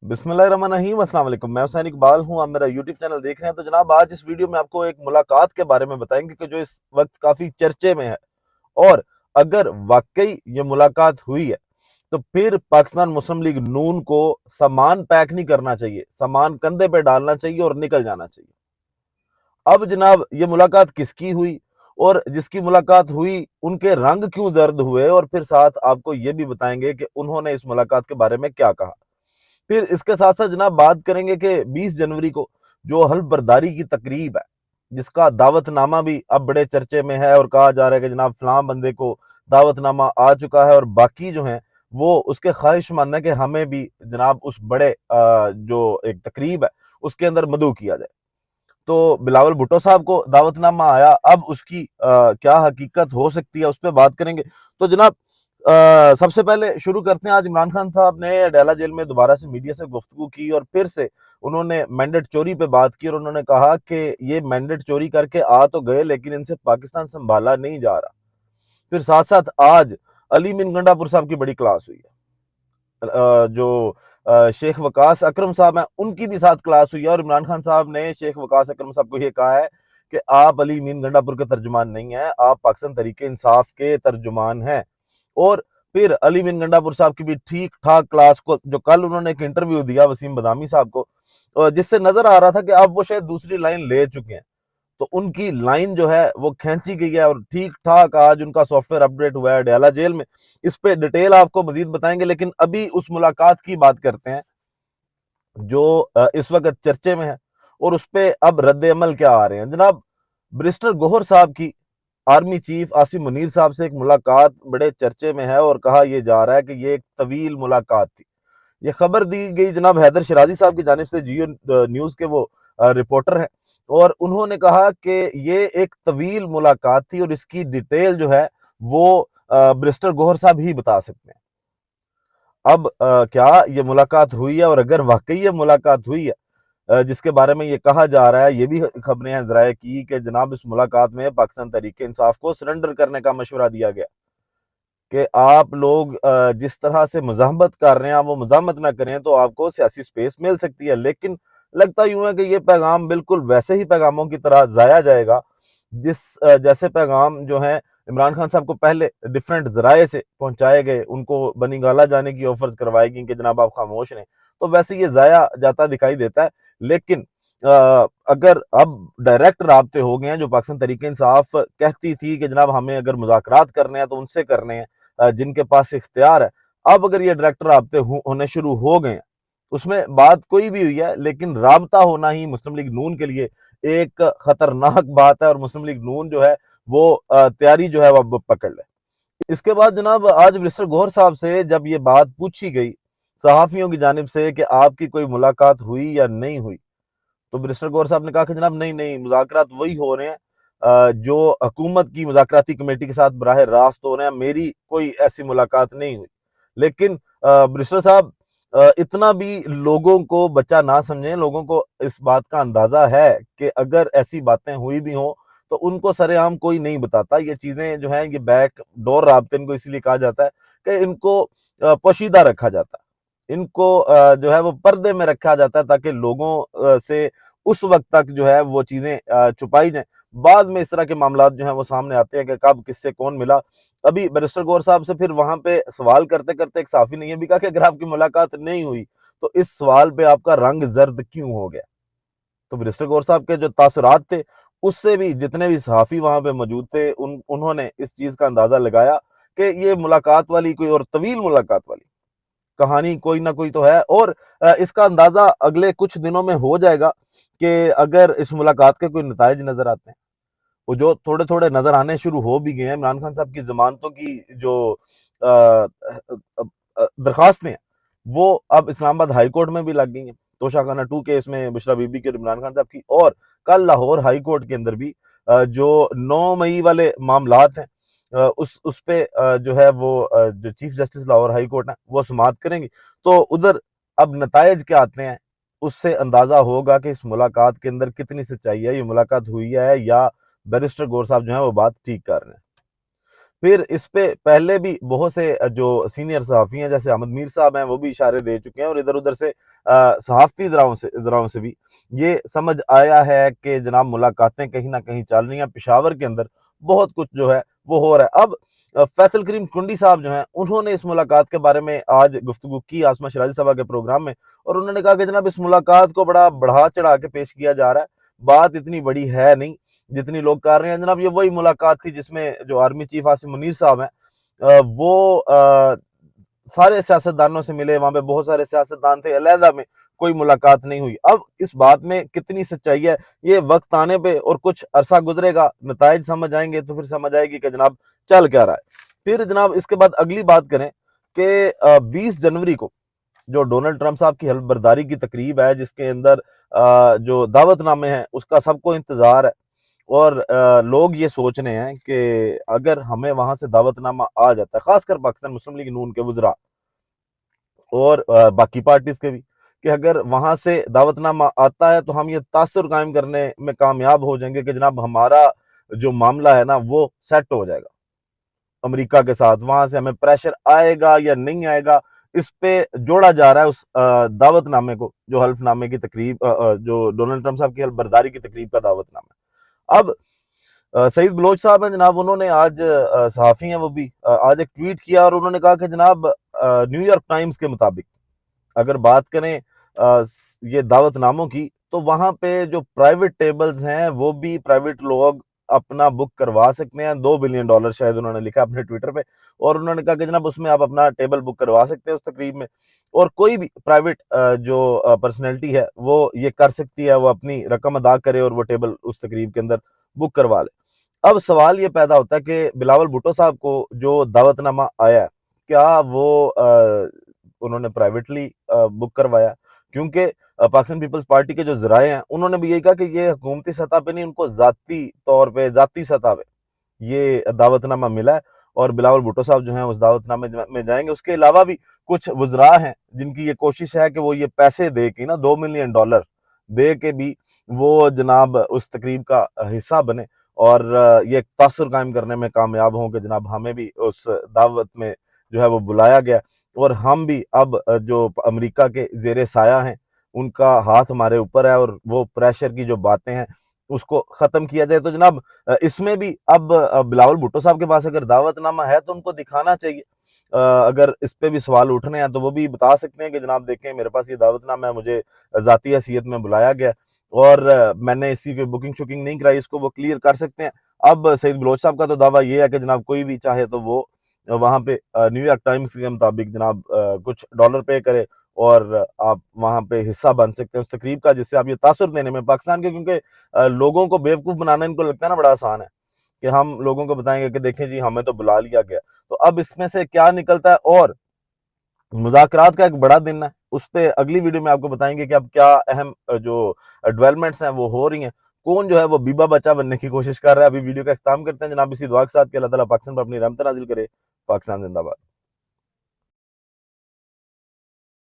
بسم اللہ الرحمن الرحیم۔ السلام علیکم، میں حسین اقبال ہوں، آپ میرا یوٹیوب چینل دیکھ رہے ہیں۔ تو جناب آج اس ویڈیو میں آپ کو ایک ملاقات کے بارے میں بتائیں گے کہ جو اس وقت کافی چرچے میں ہے، اور اگر واقعی یہ ملاقات ہوئی ہے تو پھر پاکستان مسلم لیگ نون کو سامان پیک نہیں کرنا چاہیے، سامان کندھے پہ ڈالنا چاہیے اور نکل جانا چاہیے۔ اب جناب یہ ملاقات کس کی ہوئی اور جس کی ملاقات ہوئی ان کے رنگ کیوں زرد ہوئے، اور پھر ساتھ آپ کو یہ بھی بتائیں گے کہ انہوں نے اس ملاقات کے بارے میں کیا کہا۔ پھر اس کے ساتھ ساتھ جناب بات کریں گے کہ 20 جنوری کو جو حلف برداری کی تقریب ہے، جس کا دعوت نامہ بھی اب بڑے چرچے میں ہے، اور کہا جا رہا ہے کہ جناب فلاں بندے کو دعوت نامہ آ چکا ہے، اور باقی جو ہیں وہ اس کے خواہش مند ہیں کہ ہمیں بھی جناب اس بڑے جو ایک تقریب ہے اس کے اندر مدعو کیا جائے۔ تو بلاول بھٹو صاحب کو دعوت نامہ آیا، اب اس کی کیا حقیقت ہو سکتی ہے اس پہ بات کریں گے۔ تو جناب سب سے پہلے شروع کرتے ہیں۔ آج عمران خان صاحب نے ڈیلا جیل میں دوبارہ سے میڈیا سے گفتگو کی، اور پھر سے انہوں نے مینڈیٹ چوری پہ بات کی، اور انہوں نے کہا کہ یہ مینڈیٹ چوری کر کے آ تو گئے لیکن ان سے پاکستان سنبھالا نہیں جا رہا۔ پھر ساتھ ساتھ آج علی مین گنڈا پور صاحب کی بڑی کلاس ہوئی ہے، جو شیخ وقاص اکرم صاحب ہیں ان کی بھی ساتھ کلاس ہوئی ہے، اور عمران خان صاحب نے شیخ وقاص اکرم صاحب کو یہ کہا ہے کہ آپ علی مین گنڈا پور کے ترجمان نہیں ہیں، آپ پاکستان تحریک انصاف کے ترجمان ہیں۔ اور پھر علی مین گنڈا پور صاحب کی بھی ٹھیک ٹھاک کلاس کو، جو کل انہوں نے ایک انٹرویو دیا وسیم بدامی صاحب کو، جس سے نظر آ رہا تھا کہ اب وہ شاید دوسری لائن لے چکے ہیں، تو ان کی لائن جو ہے وہ کھینچی گئی ہے، اور ٹھیک ٹھاک آج ان کا سافٹ ویئر اپڈیٹ ہوا ہے ڈیلا جیل میں۔ اس پہ ڈیٹیل آپ کو مزید بتائیں گے، لیکن ابھی اس ملاقات کی بات کرتے ہیں جو اس وقت چرچے میں ہے، اور اس پہ اب رد عمل کیا آ رہے ہیں۔ جناب برسٹر گوہر صاحب کی آرمی چیف عاصم منیر صاحب سے ایک ملاقات بڑے چرچے میں ہے، اور کہا یہ جا رہا ہے کہ یہ ایک طویل ملاقات تھی۔ یہ خبر دی گئی جناب حیدر شرازی صاحب کی جانب سے، جیو نیوز کے وہ رپورٹر ہیں، اور انہوں نے کہا کہ یہ ایک طویل ملاقات تھی، اور اس کی ڈیٹیل جو ہے وہ برسٹر گوہر صاحب ہی بتا سکتے ہیں۔ اب کیا یہ ملاقات ہوئی ہے، اور اگر واقعی یہ ملاقات ہوئی ہے جس کے بارے میں یہ کہا جا رہا ہے، یہ بھی خبریں ہیں ذرائع کی کہ جناب اس ملاقات میں پاکستان تحریک انصاف کو سرنڈر کرنے کا مشورہ دیا گیا کہ آپ لوگ جس طرح سے مزاحمت کر رہے ہیں آپ وہ مزاحمت نہ کریں تو آپ کو سیاسی سپیس مل سکتی ہے۔ لیکن لگتا یوں ہے کہ یہ پیغام بالکل ویسے ہی پیغاموں کی طرح ضائع جائے گا جیسے پیغام جو ہیں عمران خان صاحب کو پہلے ڈیفرنٹ ذرائع سے پہنچائے گئے، ان کو بنی گالہ جانے کی آفرز کروائی گئیں کہ جناب آپ خاموش رہیں، تو ویسے یہ ضائع جاتا دکھائی دیتا ہے۔ لیکن اگر اب ڈائریکٹ رابطے ہو گئے ہیں، جو پاکستان تحریک انصاف کہتی تھی کہ جناب ہمیں اگر مذاکرات کرنے ہیں تو ان سے کرنے ہیں جن کے پاس اختیار ہے، اب اگر یہ ڈائریکٹ رابطے ہونے شروع ہو گئے ہیں، اس میں بات کوئی بھی ہوئی ہے لیکن رابطہ ہونا ہی مسلم لیگ نون کے لیے ایک خطرناک بات ہے، اور مسلم لیگ نون جو ہے وہ تیاری جو ہے وہ پکڑ لے۔ اس کے بعد جناب آج مسٹر گوہر صاحب سے جب یہ بات پوچھی گئی صحافیوں کی جانب سے کہ آپ کی کوئی ملاقات ہوئی یا نہیں ہوئی، تو برسٹر گوہر صاحب نے کہا کہ جناب نہیں نہیں، مذاکرات وہی ہو رہے ہیں جو حکومت کی مذاکراتی کمیٹی کے ساتھ براہ راست ہو رہے ہیں، میری کوئی ایسی ملاقات نہیں ہوئی۔ لیکن برسٹر صاحب اتنا بھی لوگوں کو بچہ نہ سمجھیں، لوگوں کو اس بات کا اندازہ ہے کہ اگر ایسی باتیں ہوئی بھی ہوں تو ان کو سر عام کوئی نہیں بتاتا۔ یہ چیزیں جو ہیں، یہ بیک ڈور رابطے ان کو اسی لیے کہا جاتا ہے کہ ان کو پوشیدہ رکھا جاتا ہے، ان کو جو ہے وہ پردے میں رکھا جاتا ہے تاکہ لوگوں سے اس وقت تک جو ہے وہ چیزیں چھپائی جائیں۔ بعد میں اس طرح کے معاملات جو ہیں وہ سامنے آتے ہیں کہ کب کس سے کون ملا۔ ابھی بیرسٹر گوہر صاحب سے پھر وہاں پہ سوال کرتے کرتے ایک صحافی نے یہ بھی کہا کہ اگر آپ کی ملاقات نہیں ہوئی تو اس سوال پہ آپ کا رنگ زرد کیوں ہو گیا؟ تو بیرسٹر گوہر صاحب کے جو تاثرات تھے، اس سے بھی جتنے بھی صحافی وہاں پہ موجود تھے انہوں نے اس چیز کا اندازہ لگایا کہ یہ ملاقات والی کوئی اور طویل ملاقات والی کہانی کوئی نہ کوئی تو ہے، اور اس کا اندازہ اگلے کچھ دنوں میں ہو جائے گا کہ اگر اس ملاقات کے کوئی نتائج نظر آتے ہیں، وہ جو تھوڑے تھوڑے نظر آنے شروع ہو بھی گئے ہیں۔ عمران خان صاحب کی ضمانتوں کی جو درخواستیں ہیں وہ اب اسلام آباد ہائی کورٹ میں بھی لگ گئی ہیں، توشہ خانہ 2 کیس میں بشرا بی بی کی اور عمران خان صاحب کی، اور کل لاہور ہائی کورٹ کے اندر بھی جو 9 مئی والے معاملات ہیں اس پہ جو ہے وہ جو chief justice Lahore high court ہیں وہ سماعت کریں گی۔ تو ادھر اب نتائج کیا آتے ہیں اس سے اندازہ ہوگا کہ اس ملاقات کے اندر کتنی سچائی ہے، یہ ملاقات ہوئی ہے یا بیرسٹر گوہر صاحب جو ہیں وہ بات ٹھیک کر رہے ہیں۔ پھر اس پہ پہلے بھی بہت سے جو سینئر صحافی ہیں جیسے احمد میر صاحب ہیں وہ بھی اشارے دے چکے ہیں، اور ادھر ادھر سے صحافتی ذراؤں سے بھی یہ سمجھ آیا ہے کہ جناب ملاقاتیں کہیں نہ کہیں چل رہی ہیں، پشاور کے اندر بہت کچھ جو ہے وہ ہو رہا ہے۔ اب فیصل کریم ٹنڈی صاحب جو ہیں انہوں نے اس ملاقات کے بارے میں آج گفتگو کی عاصمہ شیرازی صاحبہ کے پروگرام میں، اور انہوں نے کہا کہ جناب اس ملاقات کو بڑا بڑھا چڑھا کے پیش کیا جا رہا ہے، بات اتنی بڑی ہے نہیں جتنی لوگ کر رہے ہیں۔ جناب یہ وہی ملاقات تھی جس میں جو آرمی چیف عاصم منیر صاحب ہیں وہ سارے سیاستدانوں سے ملے، وہاں پہ بہت سارے سیاستدان تھے، علیحدہ میں کوئی ملاقات نہیں ہوئی۔ اب اس بات میں کتنی سچائی ہے یہ وقت آنے پہ اور کچھ عرصہ گزرے گا، نتائج سمجھ آئیں گے تو پھر سمجھ آئے گی کہ جناب چل کیا رہا ہے۔ پھر جناب اس کے بعد اگلی بات کریں کہ 20 جنوری کو جو ڈونلڈ ٹرمپ صاحب کی حلف برداری کی تقریب ہے، جس کے اندر جو دعوت نامے ہیں اس کا سب کو انتظار ہے، اور لوگ یہ سوچ رہے ہیں کہ اگر ہمیں وہاں سے دعوت نامہ آ جاتا ہے، خاص کر پاکستان مسلم لیگ نون کے وزراء اور باقی پارٹیز کے بھی، کہ اگر وہاں سے دعوت نامہ آتا ہے تو ہم یہ تاثر قائم کرنے میں کامیاب ہو جائیں گے کہ جناب ہمارا جو معاملہ ہے نا وہ سیٹ ہو جائے گا امریکہ کے ساتھ، وہاں سے ہمیں پریشر آئے گا یا نہیں آئے گا اس پہ جوڑا جا رہا ہے اس دعوت نامے کو، جو حلف نامے کی تقریب جو ڈونلڈ ٹرمپ صاحب کی حلف برداری کی تقریب کا دعوت نامہ ہے۔ اب سعید بلوچ صاحب ہیں جناب، انہوں نے آج صحافی ہیں وہ بھی آج ایک ٹویٹ کیا، اور انہوں نے کہا کہ جناب نیو یارک ٹائمز کے مطابق اگر بات کریں یہ دعوت ناموں کی، تو وہاں پہ جو پرائیویٹ ٹیبلز ہیں وہ بھی پرائیویٹ لوگ اپنا بک کروا سکتے ہیں، $2 بلین شاید انہوں نے لکھا اپنے ٹویٹر پہ، اور انہوں نے کہا کہ جناب اس میں آپ اپنا ٹیبل بک کروا سکتے ہیں اس تقریب میں، اور کوئی بھی پرائیویٹ جو پرسنالٹی ہے وہ یہ کر سکتی ہے، وہ اپنی رقم ادا کرے اور وہ ٹیبل اس تقریب کے اندر بک کروا لے۔ اب سوال یہ پیدا ہوتا ہے کہ بلاول بھٹو صاحب کو جو دعوت نامہ آیا ہے کیا وہ انہوں نے پرائیویٹلی بک کروایا؟ کیونکہ پاکستان پیپلز پارٹی کے جو ذرائع ہیں انہوں نے بھی یہی کہا کہ یہ حکومتی سطح پہ نہیں، ان کو ذاتی طور پہ ذاتی سطح پہ یہ دعوت نامہ ملا ہے، اور بلاول بھٹو صاحب جو ہیں اس دعوت نامے میں جائیں گے۔ اس کے علاوہ بھی کچھ وزراء ہیں جن کی یہ کوشش ہے کہ وہ یہ پیسے دے کے نا $2 ملین دے کے بھی وہ جناب اس تقریب کا حصہ بنے، اور یہ ایک تاثر قائم کرنے میں کامیاب ہوں کہ جناب ہمیں بھی اس دعوت میں جو ہے وہ بلایا گیا، اور ہم بھی اب جو امریکہ کے زیر سایہ ہیں ان کا ہاتھ ہمارے اوپر ہے، اور وہ پریشر کی جو باتیں ہیں اس کو ختم کیا جائے۔ تو جناب اس میں بھی اب بلاول بھٹو صاحب کے پاس اگر دعوت نامہ ہے تو ان کو دکھانا چاہیے، اگر اس پہ بھی سوال اٹھنے ہیں تو وہ بھی بتا سکتے ہیں کہ جناب دیکھیں میرے پاس یہ دعوت نامہ ہے، مجھے ذاتی حیثیت میں بلایا گیا، اور میں نے اسی کی بکنگ شکنگ نہیں کرائی، اس کو وہ کلیئر کر سکتے ہیں۔ اب سعید بلوچ صاحب کا تو دعویٰ یہ ہے کہ جناب کوئی بھی چاہے تو وہ وہاں پہ نیو یارک ٹائمز کے مطابق جناب کچھ ڈالر پے کرے اور آپ وہاں پہ حصہ بن سکتے ہیں اس تقریب کا، جس سے آپ یہ تاثر دینے میں پاکستان کے، کیونکہ لوگوں کو بیوقوف بنانا ان کو لگتا ہے نا بڑا آسان ہے کہ ہم لوگوں کو بتائیں گے کہ دیکھیں جی ہمیں تو بلا لیا گیا، تو اب اس میں سے کیا نکلتا ہے، اور مذاکرات کا ایک بڑا دن ہے، اس پہ اگلی ویڈیو میں آپ کو بتائیں گے کہ اب کیا اہم جو ڈیولپمنٹس ہیں وہ ہو رہی ہیں، کون جو ہے وہ بیبا بچہ بننے کی کوشش کر رہا ہے۔ ابھی ویڈیو کا اختتام کرتے ہیں جناب اسی دعا کے ساتھ کہ اللہ تعالیٰ پاکستان پر اپنی رحمت نازل کرے۔ پاکستان زندہ باد۔